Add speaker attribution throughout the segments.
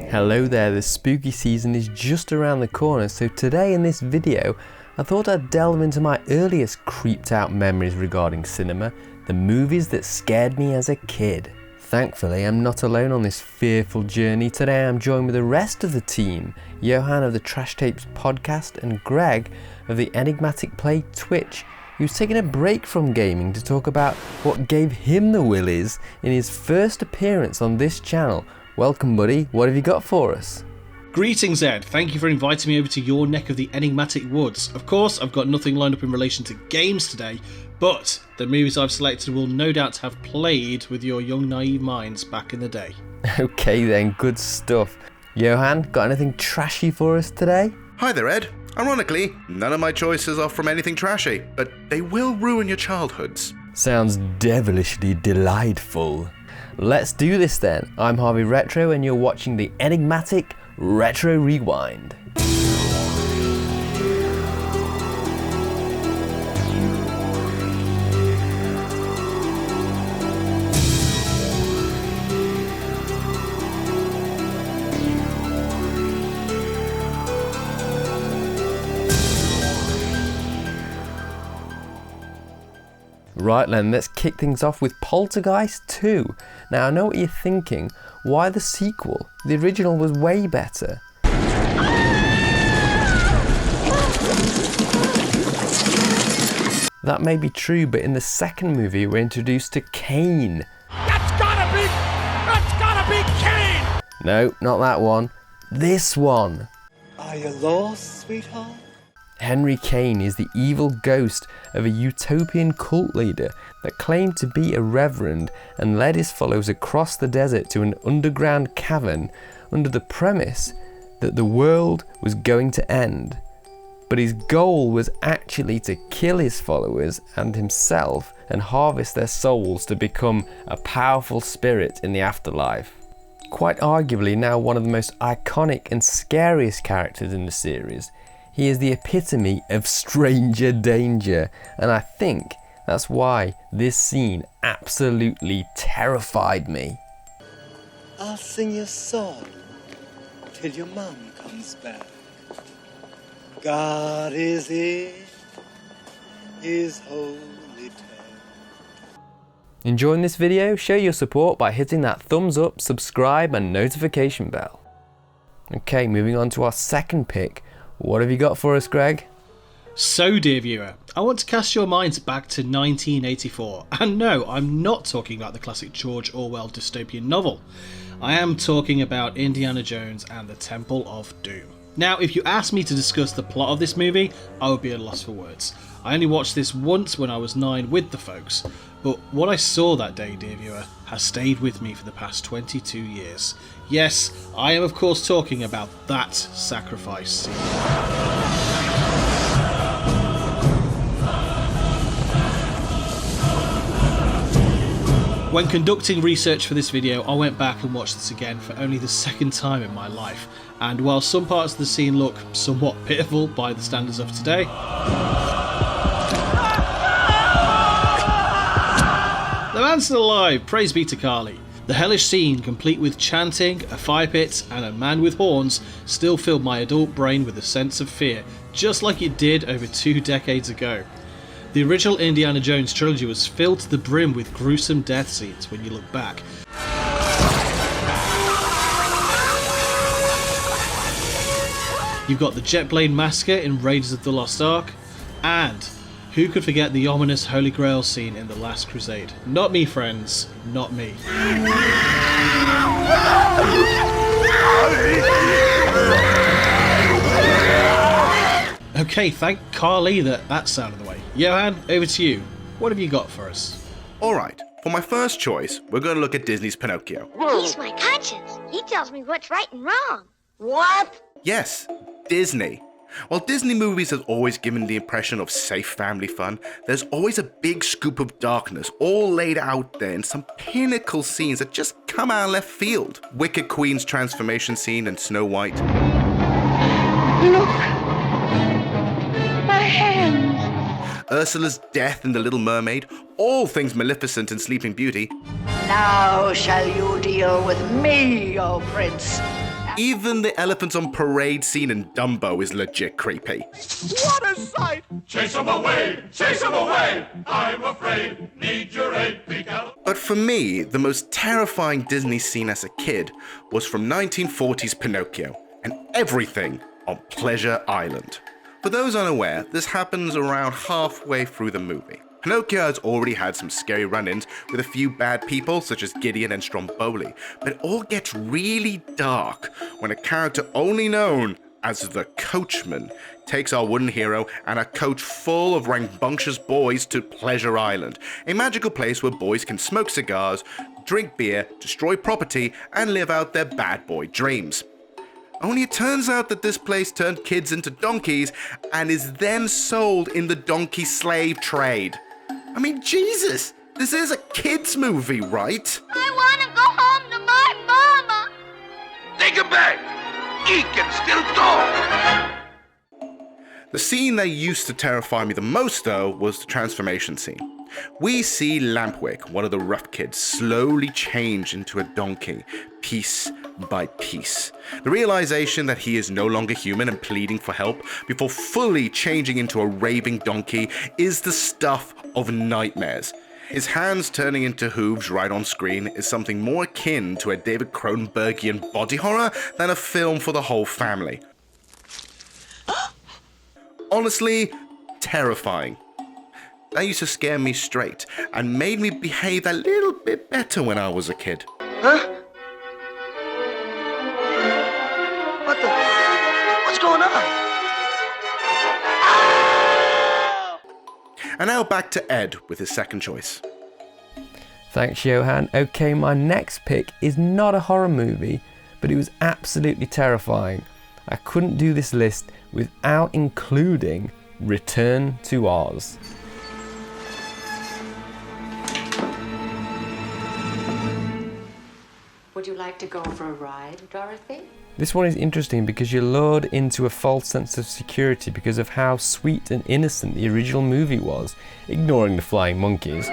Speaker 1: Hello there, the spooky season is just around the corner, so today in this video I thought I'd delve into my earliest creeped out memories regarding cinema, the movies that scared me as a kid. Thankfully I'm not alone on this fearful journey. Today I'm joined with the rest of the team, Johann of the Trash Tapes podcast and Greg of the Enigmatic Play Twitch, who's taken a break from gaming to talk about what gave him the willies in his first appearance on this channel. Welcome buddy, what have you got for us?
Speaker 2: Greetings Ed, thank you for inviting me over to your neck of the enigmatic woods. Of course, I've got nothing lined up in relation to games today, but the movies I've selected will no doubt have played with your young naive minds back in the day.
Speaker 1: Okay then, good stuff. Johann, got anything trashy for us today?
Speaker 3: Hi there Ed. Ironically, none of my choices are from anything trashy, but they will ruin your childhoods.
Speaker 1: Sounds devilishly delightful. Let's do this then. I'm Harvey Retro and you're watching the Enigmatic Retro Rewind. Right then, let's kick things off with Poltergeist 2. Now I know what you're thinking, why the sequel? The original was way better. That may be true, but in the second movie we're introduced to Cain.
Speaker 4: That's gotta be Cain!
Speaker 1: No, not that one. This one.
Speaker 4: Are you lost, sweetheart?
Speaker 1: Henry Cain is the evil ghost of a utopian cult leader that claimed to be a reverend and led his followers across the desert to an underground cavern under the premise that the world was going to end. But his goal was actually to kill his followers and himself and harvest their souls to become a powerful spirit in the afterlife. Quite arguably now one of the most iconic and scariest characters in the series. He is the epitome of stranger danger, and I think that's why this scene absolutely terrified me.
Speaker 4: I'll sing you a song till your mom comes back. God is in his holy temple.
Speaker 1: Enjoying this video? Show your support by hitting that thumbs up, subscribe and notification bell. Okay, moving on to our second pick. What have you got for us, Greg?
Speaker 2: So dear viewer, I want to cast your minds back to 1984. And no, I'm not talking about the classic George Orwell dystopian novel. I am talking about Indiana Jones and the Temple of Doom. Now, if you asked me to discuss the plot of this movie, I would be at a loss for words. I only watched this once when I was 9 with the folks, but what I saw that day, dear viewer, has stayed with me for the past 22 years. Yes, I am of course talking about that sacrifice scene. When conducting research for this video, I went back and watched this again for only the second time in my life, and while some parts of the scene look somewhat pitiful by the standards of today, the man's still alive, praise be to Kali. The hellish scene, complete with chanting, a fire pit and a man with horns, still filled my adult brain with a sense of fear, just like it did over 2 decades ago. The original Indiana Jones trilogy was filled to the brim with gruesome death scenes when you look back. You've got the jet plane massacre in Raiders of the Lost Ark, and who could forget the ominous Holy Grail scene in The Last Crusade? Not me, friends, not me. Okay, thank Carly that's out of the way. Johann, over to you. What have you got for us?
Speaker 3: Alright, for my first choice, we're going to look at Disney's Pinocchio.
Speaker 5: He's my conscience. He tells me what's right and wrong. What?
Speaker 3: Yes, Disney. While Disney movies have always given the impression of safe family fun, there's always a big scoop of darkness all laid out there in some pinnacle scenes that just come out of left field. Wicked Queen's transformation scene in Snow White.
Speaker 5: Look. My hands.
Speaker 3: Ursula's death in The Little Mermaid, all things Maleficent in Sleeping Beauty.
Speaker 6: Now shall you deal with me, O prince.
Speaker 3: Even the elephants on parade scene in Dumbo is legit creepy.
Speaker 6: What a sight! Chase 'em away! Chase 'em away! I'm afraid, need your aid, big elephant.
Speaker 3: But for me, the most terrifying Disney scene as a kid was from 1940's Pinocchio, and everything on Pleasure Island. For those unaware, this happens around halfway through the movie. Pinocchio has already had some scary run-ins with a few bad people such as Gideon and Stromboli, but it all gets really dark when a character only known as the Coachman takes our wooden hero and a coach full of rambunctious boys to Pleasure Island, a magical place where boys can smoke cigars, drink beer, destroy property, and live out their bad boy dreams. Only it turns out that this place turned kids into donkeys and is then sold in the donkey slave trade. I mean, Jesus, this is a kids movie, right?
Speaker 5: I want to go home to my mama.
Speaker 6: Take him back! He can still talk!
Speaker 3: The scene that used to terrify me the most, though, was the transformation scene. We see Lampwick, one of the rough kids, slowly change into a donkey, piece by piece. The realization that he is no longer human and pleading for help before fully changing into a raving donkey is the stuff of nightmares. His hands turning into hooves right on screen is something more akin to a David Cronenbergian body horror than a film for the whole family. Honestly, terrifying. That used to scare me straight and made me behave a little bit better when I was a kid.
Speaker 7: Huh? What's going on?
Speaker 3: And now back to Ed with his second choice.
Speaker 1: Thanks, Johann. Okay, my next pick is not a horror movie, but it was absolutely terrifying. I couldn't do this list without including Return to Oz.
Speaker 8: Would you like to go for a ride, Dorothy?
Speaker 1: This one is interesting because you're lured into a false sense of security because of how sweet and innocent the original movie was, ignoring the flying monkeys.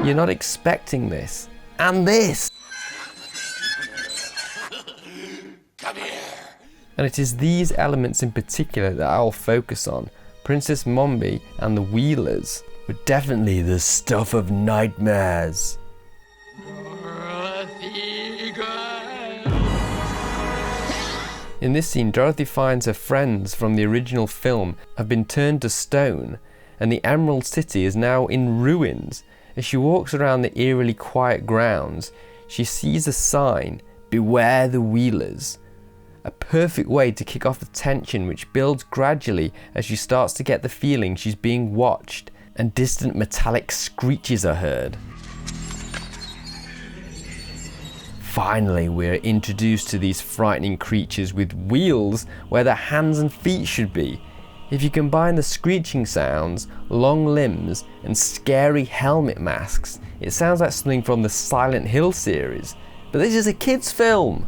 Speaker 1: You're not expecting this. And this!
Speaker 6: Come here!
Speaker 1: And it is these elements in particular that I'll focus on. Princess Mombi and the Wheelers were definitely the stuff of nightmares. In this scene, Dorothy finds her friends from the original film have been turned to stone, and the Emerald City is now in ruins. As she walks around the eerily quiet grounds, she sees a sign, "Beware the Wheelers." A perfect way to kick off the tension, which builds gradually as she starts to get the feeling she's being watched, and distant metallic screeches are heard. Finally, we are introduced to these frightening creatures with wheels where their hands and feet should be. If you combine the screeching sounds, long limbs, and scary helmet masks, it sounds like something from the Silent Hill series. But this is a kids' film!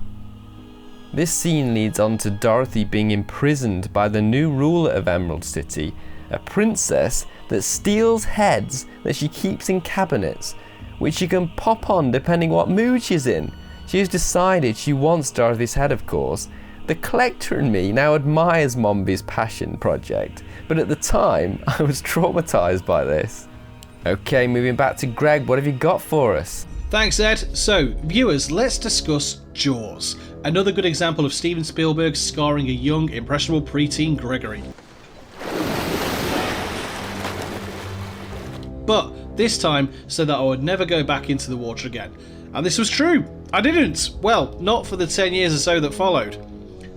Speaker 1: This scene leads on to Dorothy being imprisoned by the new ruler of Emerald City, a princess that steals heads that she keeps in cabinets, which she can pop on depending what mood she's in. She's decided she wants Dorothy's head, of course. The collector in me now admires Mombi's passion project, but at the time, I was traumatized by this. Okay, moving back to Greg, what have you got for us?
Speaker 2: Thanks, Ed. So, viewers, let's discuss Jaws. Another good example of Steven Spielberg scarring a young, impressionable preteen Gregory. But this time, so that I would never go back into the water again. And this was true. I didn't. Well, not for the 10 years or so that followed.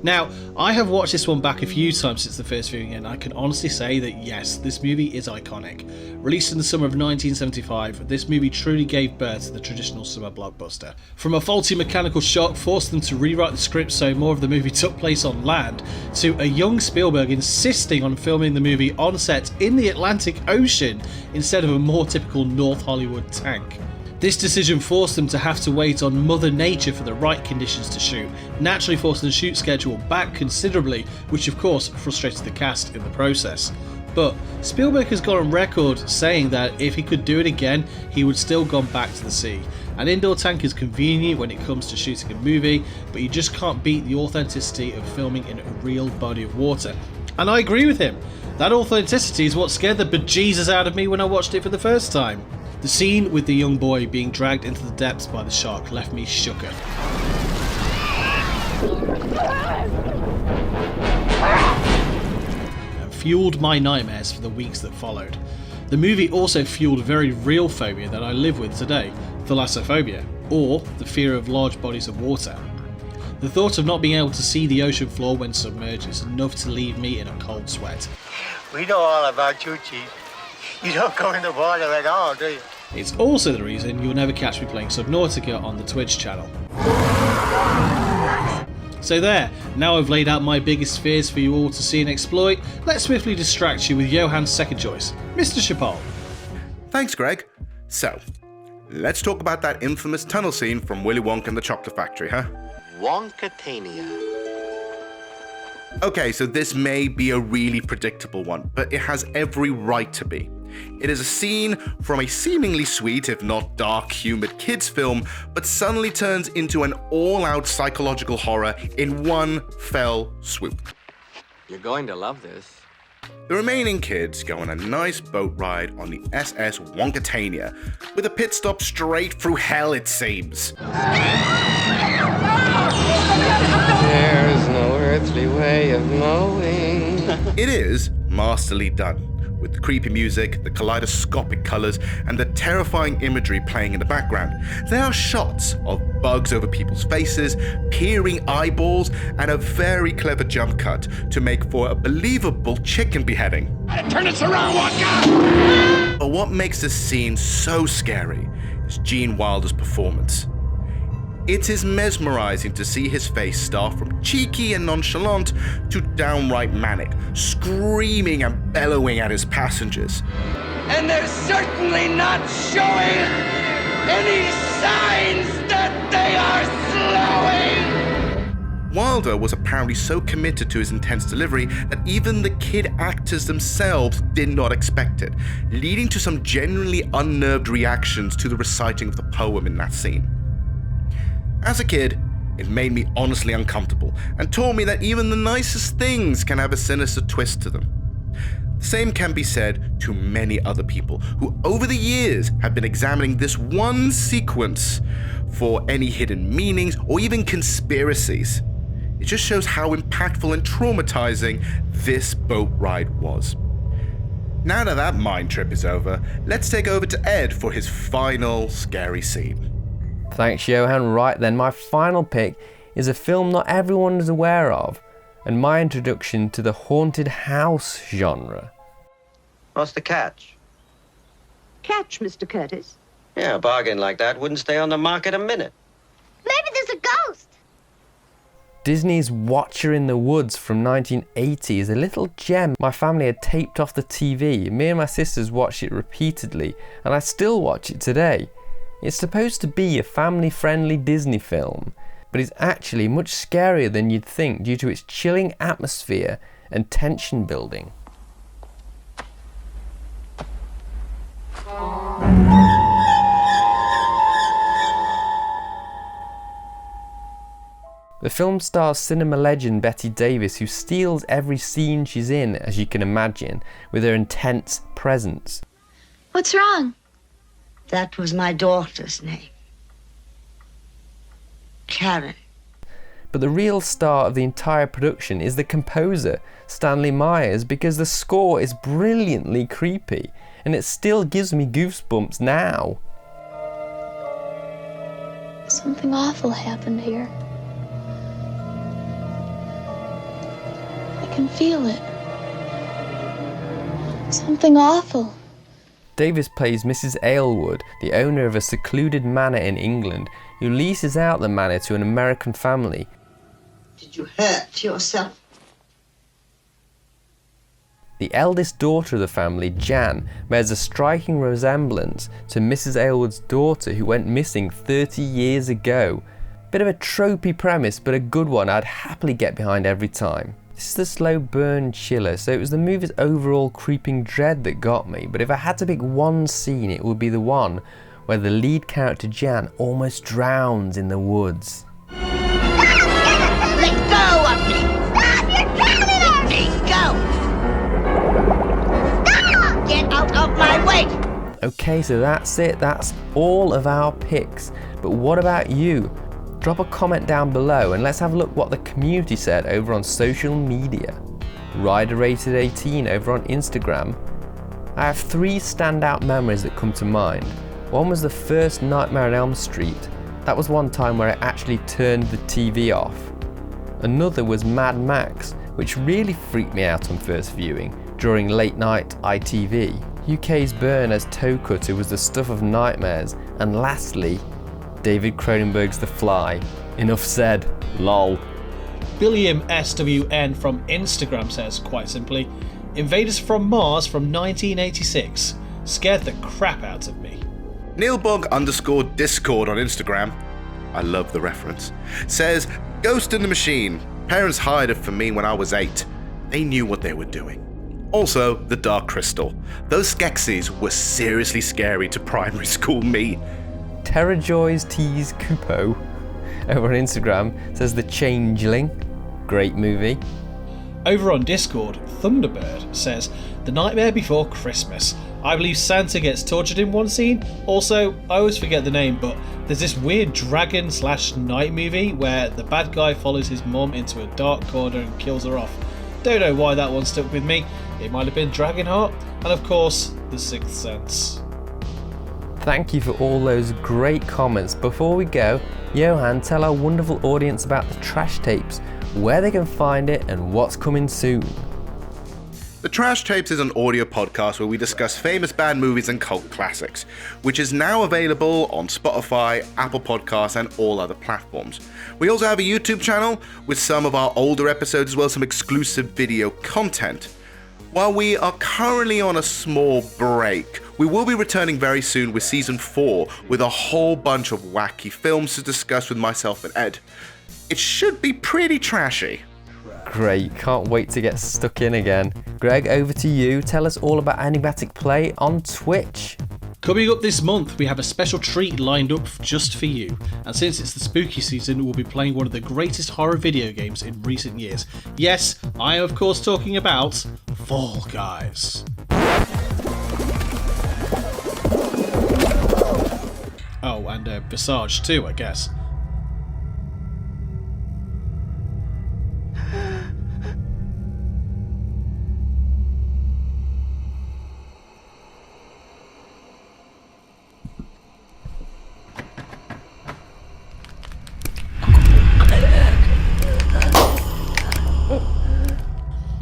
Speaker 2: Now, I have watched this one back a few times since the first viewing, and I can honestly say that yes, this movie is iconic. Released in the summer of 1975, this movie truly gave birth to the traditional summer blockbuster. From a faulty mechanical shock forced them to rewrite the script so more of the movie took place on land, to a young Spielberg insisting on filming the movie on set in the Atlantic Ocean instead of a more typical North Hollywood tank. This decision forced them to have to wait on Mother Nature for the right conditions to shoot, naturally forcing the shoot schedule back considerably, which of course frustrated the cast in the process. But Spielberg has gone on record saying that if he could do it again, he would still gone back to the sea. An indoor tank is convenient when it comes to shooting a movie, but you just can't beat the authenticity of filming in a real body of water. And I agree with him. That authenticity is what scared the bejesus out of me when I watched it for the first time. The scene with the young boy being dragged into the depths by the shark left me shooketh. And fueled my nightmares for the weeks that followed. The movie also fueled a very real phobia that I live with today, thalassophobia, or the fear of large bodies of water. The thought of not being able to see the ocean floor when submerged is enough to leave me in a cold sweat.
Speaker 7: We know all about you, Chief. You don't go in the water at all, do you?
Speaker 2: It's also the reason you'll never catch me playing Subnautica on the Twitch channel. So there, now I've laid out my biggest fears for you all to see and exploit, let's swiftly distract you with Johann's second choice, Mr. Chapol.
Speaker 3: Thanks, Greg. So, let's talk about that infamous tunnel scene from Willy Wonka and the Chocolate Factory, huh?
Speaker 7: Wonkatania.
Speaker 3: Okay, so this may be a really predictable one, but it has every right to be. It is a scene from a seemingly sweet, if not dark, humoured kids film, but suddenly turns into an all-out psychological horror in one fell swoop.
Speaker 7: You're going to love this.
Speaker 3: The remaining kids go on a nice boat ride on the SS Wonkatania, with a pit stop straight through hell, it seems.
Speaker 9: There's no earthly way of knowing.
Speaker 3: It is masterly done, with the creepy music, the kaleidoscopic colours, and the terrifying imagery playing in the background. There are shots of bugs over people's faces, peering eyeballs, and a very clever jump cut to make for a believable chicken beheading.
Speaker 6: Turn this around, Wonka!
Speaker 3: But what makes this scene so scary is Gene Wilder's performance. It is mesmerizing to see his face start from cheeky and nonchalant to downright manic, screaming and bellowing at his passengers.
Speaker 9: And they're certainly not showing any signs that they are slowing!
Speaker 3: Wilder was apparently so committed to his intense delivery that even the kid actors themselves did not expect it, leading to some genuinely unnerved reactions to the reciting of the poem in that scene. As a kid, it made me honestly uncomfortable and taught me that even the nicest things can have a sinister twist to them. The same can be said to many other people who over the years have been examining this one sequence for any hidden meanings or even conspiracies. It just shows how impactful and traumatizing this boat ride was. Now that mind trip is over, let's take over to Ed for his final scary scene.
Speaker 1: Thanks, Johann. Right then, my final pick is a film not everyone is aware of, and my introduction to the haunted house genre.
Speaker 9: What's the catch?
Speaker 10: Catch, Mr. Curtis?
Speaker 9: Yeah, a bargain like that wouldn't stay on the market a minute.
Speaker 5: Maybe there's a ghost.
Speaker 1: Disney's Watcher in the Woods from 1980 is a little gem my family had taped off the TV. Me and my sisters watched it repeatedly, and I still watch it today. It's supposed to be a family-friendly Disney film, but it's actually much scarier than you'd think due to its chilling atmosphere and tension building. The film stars cinema legend Bette Davis, who steals every scene she's in, as you can imagine, with her intense presence.
Speaker 5: What's wrong?
Speaker 10: That was my daughter's name. Karen.
Speaker 1: But the real star of the entire production is the composer, Stanley Myers, because the score is brilliantly creepy, and it still gives me goosebumps now.
Speaker 11: Something awful happened here. I can feel it. Something awful.
Speaker 1: Davis plays Mrs. Aylward, the owner of a secluded manor in England, who leases out the manor to an American family.
Speaker 10: Did you hurt yourself?
Speaker 1: The eldest daughter of the family, Jan, bears a striking resemblance to Mrs. Aylward's daughter who went missing 30 years ago. Bit of a tropey premise, but a good one I'd happily get behind every time. This is the slow burn chiller, so it was the movie's overall creeping dread that got me, but if I had to pick one scene, it would be the one where the lead character Jan almost drowns in the woods.
Speaker 5: Let go of me! Stop! You're drowning us! Let me go! Stop! Get out of my way!
Speaker 1: Okay, so that's it. That's all of our picks. But what about you? Drop a comment down below and let's have a look what the community said over on social media. RiderRated18 over on Instagram. I have 3 standout memories that come to mind. One was the first Nightmare on Elm Street. That was one time where I actually turned the TV off. Another was Mad Max, which really freaked me out on first viewing during late night ITV. UK's burn as toe cutter was the stuff of nightmares. And lastly, David Cronenberg's The Fly. Enough said, lol.
Speaker 2: William SWN from Instagram says, quite simply, Invaders from Mars from 1986. Scared the crap out of me.
Speaker 3: Neilbog_Discord on Instagram, I love the reference, says, Ghost in the Machine. Parents hired it for me when I was 8. They knew what they were doing. Also, The Dark Crystal. Those Skeksis were seriously scary to primary school me.
Speaker 1: TerraJoys Tease Kupo over on Instagram says The Changeling. Great movie.
Speaker 2: Over on Discord, Thunderbird says, The Nightmare Before Christmas. I believe Santa gets tortured in one scene. Also, I always forget the name, but there's this weird dragon/night movie where the bad guy follows his mum into a dark corner and kills her off. Don't know why that one stuck with me. It might have been Dragonheart, and of course, The Sixth Sense.
Speaker 1: Thank you for all those great comments. Before we go, Johann, tell our wonderful audience about the Trash Tapes, where they can find it and what's coming soon.
Speaker 3: The Trash Tapes is an audio podcast where we discuss famous bad movies and cult classics, which is now available on Spotify, Apple Podcasts, and all other platforms. We also have a YouTube channel with some of our older episodes as well as some exclusive video content. While we are currently on a small break, we will be returning very soon with Season 4 with a whole bunch of wacky films to discuss with myself and Ed. It should be pretty trashy.
Speaker 1: Great, can't wait to get stuck in again. Greg, over to you. Tell us all about Enigmatic Play on Twitch.
Speaker 2: Coming up this month, we have a special treat lined up just for you. And since it's the spooky season, we'll be playing one of the greatest horror video games in recent years. Yes, I am of course talking about Fall Guys. Oh, and Visage too, I guess.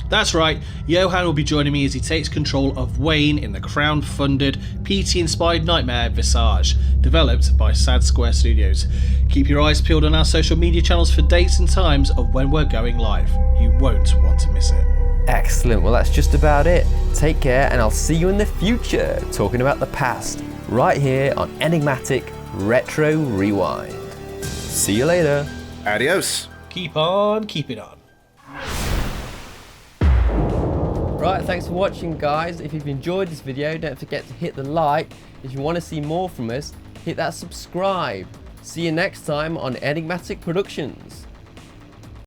Speaker 2: That's right, Johann will be joining me as he takes control of Wayne in the crowd-funded, PT-inspired nightmare Visage, developed by Sad Square Studios. Keep your eyes peeled on our social media channels for dates and times of when we're going live. You won't want to miss it.
Speaker 1: Excellent, well that's just about it. Take care and I'll see you in the future, talking about the past, right here on Enigmatic Retro Rewind. See you later.
Speaker 3: Adios.
Speaker 2: Keep on keeping on.
Speaker 1: Right, thanks for watching guys. If you've enjoyed this video, don't forget to hit the like. If you want to see more from us, hit that subscribe. See you next time on Enigmatic Productions.